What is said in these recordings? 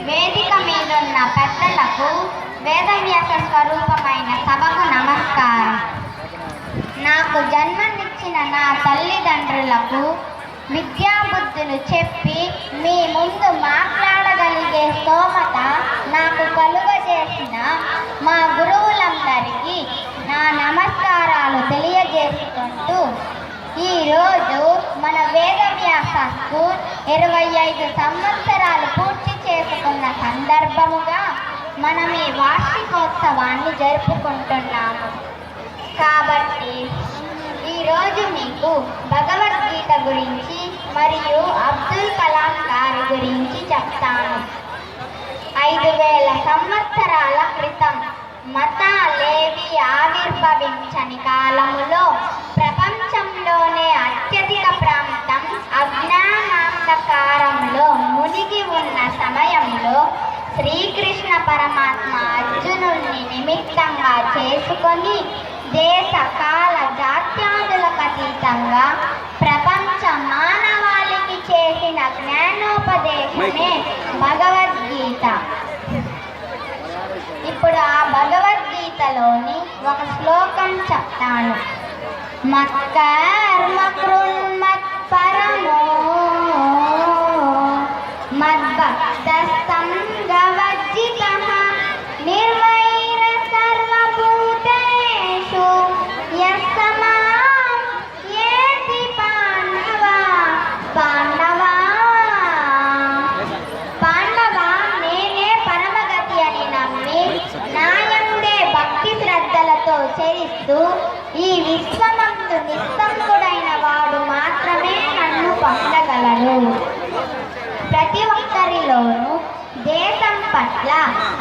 వేదిక మీదున్న పెద్దలకు, వేదవ్యాస స్వరూపమైన సభకు నమస్కారం. నాకు జన్మనిచ్చిన నా తల్లిదండ్రులకు విద్యాబుద్ధులు చెప్పి మీ ముందు మాట్లాడగలిగే స్తోమత నాకు కలుగజేసిన మా గురువులందరికీ నా నమస్కారాలు తెలియజేసుకుంటూ, ఈరోజు మన వేదవ్యాస స్కూల్ 25 సంవత్సరాలు పూర్తి చేసుకున్న సందర్భముగా మనం ఈ వార్షికోత్సవాన్ని జరుపుకుంటున్నాము. కాబట్టి ఈరోజు మీకు భగవద్గీత గురించి మరియు అబ్దుల్ కలాం గారి గురించి చెప్తాను. 5000 సంవత్సరాల క్రితం మతాలేవి ఆవిర్భవించని కాలములో ప్రపంచంలోనే అత్యధిక ప్రాంతం అజ్ఞానాంధకారంలో మునిగి ఉన్న సమయంలో శ్రీకృష్ణ పరమాత్మ అర్జునుడిని నిమిత్తంగా చేసుకొని దేశ కాల జాత్యాదులకు అతీతంగా ప్రపంచ మానవాళికి చేసిన జ్ఞానోపదేశమే భగవద్గీత. ఇప్పుడు ఆ భగవద్గీతలోని ఒక శ్లోకం చెప్తాను. మత్కర్మ కృన్మత్పరమో మద్భక్తస్తంగవర్జితః నిర్వైర సర్వభూతేషు యస్సమాం యేతి పాండవా. పాండవా నేనే పరమగతి అని నమ్మి నాయందే భక్తి శ్రద్ధలతో చరిస్తూ ఈ విశ్వమందు నిస్సంగుడైన వాడు మాత్రమే నన్ను పొందగలడు. ప్రతి ఒక్కరిలోనూ దేశం పట్ల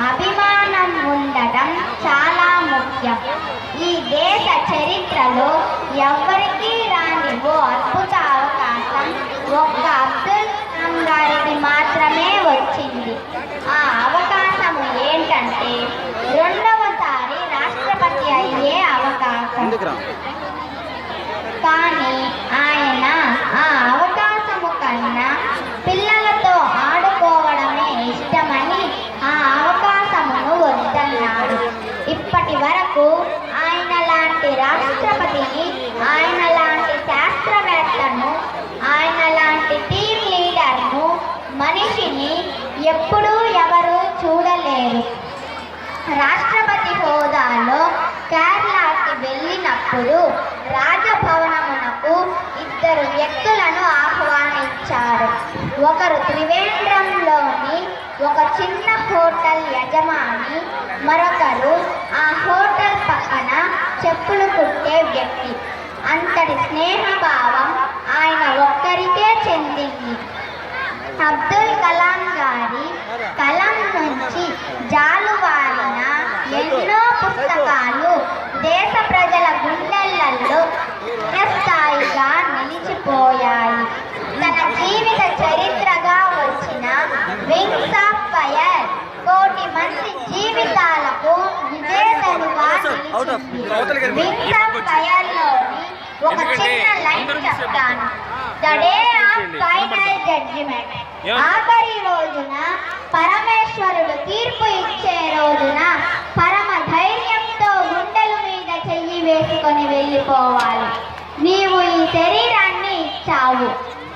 అభిమానం ఉండటం చాలా ముఖ్యం. ఈ దేశ చరిత్రలో ఎవ్వరికీ రాని ఓ అద్భుత అవకాశం ఒక్క అబ్దుల్ కలాం గారికి మాత్రమే వచ్చింది. ఆ అవకాశము ఏంటంటే రెండవసారి రాష్ట్రపతి అయ్యే అవకాశం. కానీ ఆయన ఆ అవకాశము కన్నా పిల్లలతో ఆడుకోవడమే ఇష్టమని ఆ అవకాశమును వద్దన్నాడు. ఇప్పటి వరకు ఆయన లాంటి రాష్ట్రపతిని, ఆయన లాంటి శాస్త్రవేత్తను, ఆయన లాంటి టీం లీడర్ను, మనిషిని ఎప్పుడూ ఎవరూ చూడలేరు. రాష్ట్రపతి హోదాలో కేరళకి వెళ్ళినప్పుడు రాజభవనమునకు 2 వ్యక్తులను ఆహ్వానించారు. ఒకరు త్రివేంద్రంలోని ఒక చిన్న హోటల్ యజమాని, మరొకరు ఆ హోటల్ పక్కన చెప్పులు కుట్టే వ్యక్తి. అంతటి స్నేహభావం ఆయన ఒక్కరికే చెందింది. అబ్దుల్ కలాం గారి కలం నుంచి జాలువారిన ఎన్నో పుస్తకాలు దేశ ప్రజల గుండెలలో స్థాయిగా నిలిచిపోయాయి. తన జీవిత చరిత్రగా వచ్చిన వింగ్స్ ఆఫ్ ఫైర్ కోటి మంది జీవితాలకు విజేతలుగా నిలిచింది. వింగ్స్ ఆఫ్ ఫైర్ లోని ఒక చిన్న లైన్ చెప్తాను. The day of final judgement, ఆఖరి రోజున పరమేశ్వరుడు తీర్పు ఇచ్చే రోజున పరమ ధైర్యంతో గుండెల మీద చెయ్యి వేసుకొని వెళ్ళిపోవాలి. నీవు ఈ శరీరాన్ని ఇచ్చావు,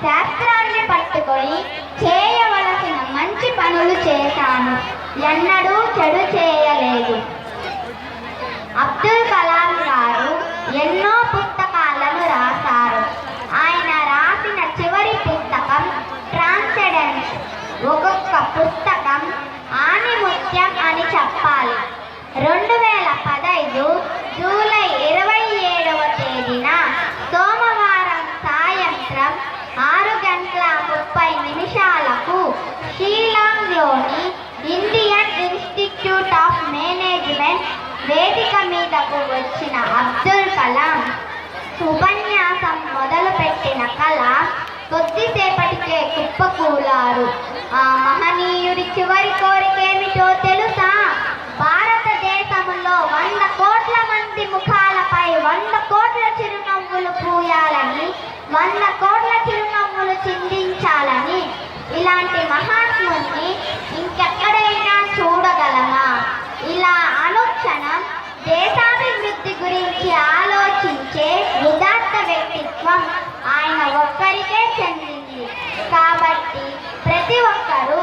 శాస్త్రాన్ని పట్టుకొని చేయవలసిన మంచి పనులు చేశాను, ఎన్నడూ చెడు చేయలేదు. అబ్దుల్ కలాం గారు ఎన్నో పుస్తకాలను రాశారు. ఆయన రాసిన చివరి పుస్తకం ట్రాన్సెండెన్స్. ఒక్కొక్క పుస్తకం ఆణిముత్యం అని చెప్పాలి. 2015 జూలై 27వ తేదీన సోమవారం సాయంత్రం 6:30 షీలాంగ్లోని ఇండియన్ ఇన్స్టిట్యూట్ ఆఫ్ మేనేజ్మెంట్ వేదిక మీదకు వచ్చిన అబ్దుల్ కలాం ఉపన్యాసం మొదలుపెట్టిన కలాం కొద్దిసేపటికే కుప్పకూలారు. ఆ మహనీయుడి చివరి కోరికేమిటో తెలుసా? భారతదేశంలో 100 కోట్ల మంది ముఖాలపై 100 కోట్ల చిరునవ్వులు పూయాలని, 100 కోట్ల చిరునవ్వులు చిందించాలని. ఇలా ఇలాంటి మహాత్ముని ఇంకెక్కడైనా చూడగలమా? ఇలా అనుక్షణం దేశాభివృద్ధి గురించి ఆలోచించే ఉదాత్త వ్యక్తిత్వం ఆయన ఒక్కరికే చెందింది. కాబట్టి ప్రతి ఒక్కరూ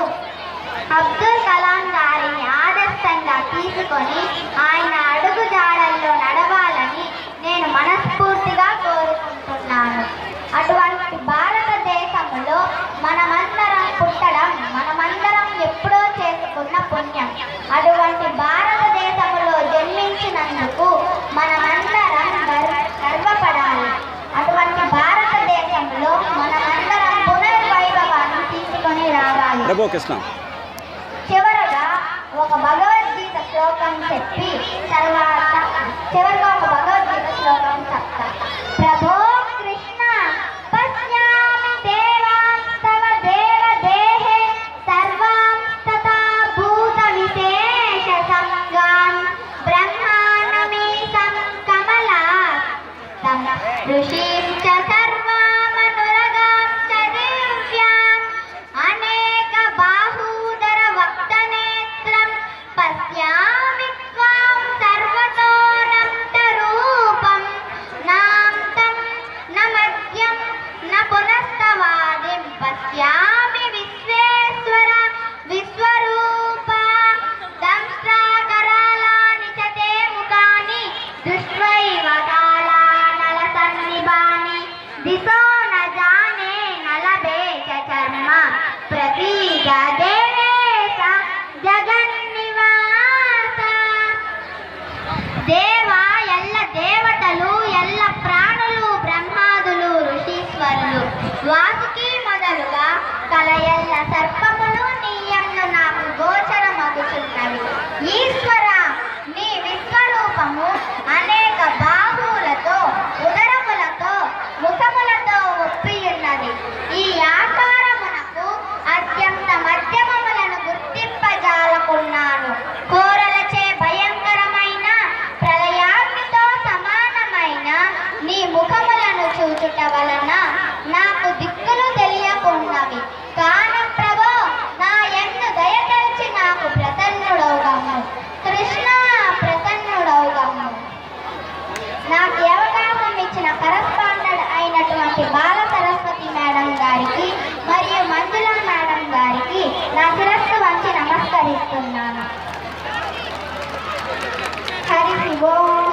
అబ్దుల్ కలాం గారిని ఆదర్శంగా తీసుకొని ఆయన అడుగుజాడల్లో నడవాలని నేను మనస్ఫూర్తిగా కోరుకుంటున్నాను. అటువంటి భారతదేశంలో మనమందరం పుట్టడం మనమందరం ఎప్పుడో చేసుకున్న పుణ్యం. అటువంటి భారతదేశంలో జన్మించినందుకు మనమందరం గర్వపడాలి. అటువంటి భారతదేశంలో మనమందరం పునర్వైభవాన్ని తీసుకొని రావాలి. చివరగా ఒక భగవద్గీత శ్లోకం చెప్పి తర్వాత చివరిగా ఒక భగవద్గీత శ్లోకం చెప్తా. ప్రభో కృష్ణ పశ్యామి దేవాంస్తవ దేవ దేహే సర్వాంస్తతా భూత విశేష సంగాన్ బ్రహ్మానమీశం కమలాస్తం ఋషిం చ సర్వామనురగాం చ దివ్యాం అనేక బాహూదర వక్తనేత్రం పశ్యామి త్వాం సర్వతోనంత రూపం నాంతం న మధ్యం న పునస్తవాదిం పశ్యామి విశ్వేశ్వర విశ్వరూప దంష్ట్రాకరాళాని చ తే ముఖాని దృష్ట్వైవ కాళానల సన్నిభాని దిశో న జానే న లభే చ చర్మ ప్రతీక దేవేశ జగన్నివాస. దేవా ఎల్ల దేవతలు ఎల్ల ప్రాణులు బ్రహ్మాదులు ఋషీశ్వరులు వాసుకి మొదలుగా కలయల్ల సర్పములు నీయందు నాకు గోచరమగుచున్నవి. ఈశ్వర నీ విశ్వరూపము అనేక బాహువులతో ఉదరములతో ముఖములతో ఒప్పియున్నది. ఈ ఆకారమునకు అత్యంత మధ్యమములను గుర్తింపజాలకున్నాను. కోరలచే భయంకరమైన ప్రళయాగ్నితో సమానమైన నీ ముఖములను చూచుట వలన నాకు దిక్కులు తెలియకున్నవి. కాని ప్రభో నా యందు దయతలిచి నాకు ప్రసన్నుడౌగమ్ము. కృష్ణ ప్రసన్నుడౌగమ్ము. నాకు ఈ అవకాశం ఇచ్చిన కరస్పాండెంట్ అయినటువంటి బాల సరస్వతి మేడం గారికి మరియు మంజుల మేడం గారికి నా శిరస్సు వంచి నమస్కరిస్తున్నాను. హరి ఓం.